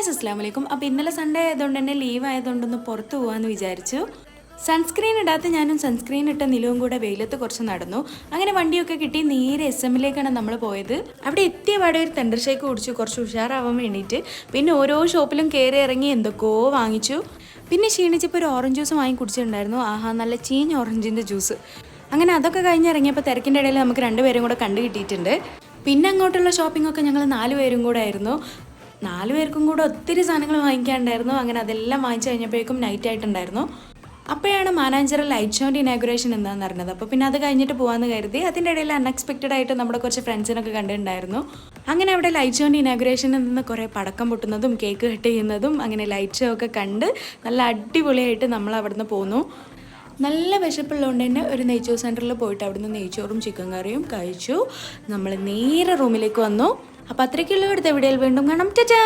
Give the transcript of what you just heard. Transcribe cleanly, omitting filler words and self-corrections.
Guys അസ്സലാമു അലൈക്കും. അപ്പോൾ ഇന്നലെ സൺഡേ ആയതുകൊണ്ട് തന്നെ ലീവ് ആയതുകൊണ്ടൊന്ന് പുറത്ത് പോകാമെന്ന് വിചാരിച്ചു. സൺസ്ക്രീൻ ഇടാത്ത ഞാനും സൺസ്ക്രീൻ ഇട്ട നിലവും കൂടെ വെയിലത്ത് കുറച്ച് നടന്നു. അങ്ങനെ വണ്ടിയൊക്കെ കിട്ടി നേരെ SM-ലേക്കാണ് നമ്മൾ പോയത്. അവിടെ എത്തിയ പാടെ ഒരു തെണ്ടർ ഷേക്ക് കുടിച്ചു, കുറച്ച് ഉഷാറാവാൻ വേണ്ടിയിട്ട്. പിന്നെ ഓരോ ഷോപ്പിലും കയറി ഇറങ്ങി എന്തൊക്കെയോ വാങ്ങിച്ചു. പിന്നെ ക്ഷീണിച്ചപ്പോൾ ഒരു ഓറഞ്ച് ജ്യൂസ് വാങ്ങി കുടിച്ചിട്ടുണ്ടായിരുന്നു. ആഹാ, നല്ല ചീഞ്ഞ ഓറഞ്ചിൻ്റെ ജ്യൂസ്. അങ്ങനെ അതൊക്കെ കഴിഞ്ഞ് ഇറങ്ങിയപ്പോൾ തിരക്കിൻ്റെ ഇടയിൽ നമുക്ക് രണ്ടുപേരും കൂടെ കണ്ടു കിട്ടിയിട്ടുണ്ട്. പിന്നെ അങ്ങോട്ടുള്ള ഷോപ്പിംഗ് ഒക്കെ ഞങ്ങൾ 4 പേരും കൂടെ ആയിരുന്നു. 4 പേർക്കും കൂടെ ഒത്തിരി സാധനങ്ങൾ വാങ്ങിക്കാനുണ്ടായിരുന്നു. അങ്ങനെ അതെല്ലാം വാങ്ങിച്ചു കഴിഞ്ഞപ്പോഴേക്കും നൈറ്റ് ആയിട്ടുണ്ടായിരുന്നു. അപ്പോഴാണ് മാനാഞ്ചിറ ലൈറ്റ് ഷോൻ്റെ ഇനാഗുറേഷൻ എന്താണെന്ന് അറിഞ്ഞത്. അപ്പോൾ പിന്നെ അത് കഴിഞ്ഞിട്ട് പോകാമെന്ന് കരുതി. അതിൻ്റെ ഇടയിൽ അൺഎക്സ്പെക്റ്റഡ് ആയിട്ട് നമ്മുടെ കുറച്ച് ഫ്രണ്ട്സിനൊക്കെ കണ്ടിട്ടുണ്ടായിരുന്നു. അങ്ങനെ അവിടെ ലൈറ്റ് ഷോൻ്റെ ഇനാഗുറേഷനിൽ നിന്ന് കുറേ പടക്കം പൊട്ടുന്നതും കേക്ക് കട്ട് ചെയ്യുന്നതും അങ്ങനെ ലൈറ്റ് ഷോ ഒക്കെ കണ്ട് നല്ല അടിപൊളിയായിട്ട് നമ്മൾ അവിടുന്ന് പോന്നു. നല്ല വിശപ്പുള്ളതുകൊണ്ട് തന്നെ ഒരു നെയ്ച്ചോർ സെൻറ്ററിൽ പോയിട്ട് അവിടുന്ന് നെയ്ച്ചോറും ചിക്കൻ കറിയും കഴിച്ചു. നമ്മൾ നേരെ റൂമിലേക്ക് വന്നു. അപ്പോൾ അത്രയ്ക്കുള്ള ഇവിടുത്തെ വീഡിയോയിൽ വീണ്ടും കാണാം. ടാറ്റാ.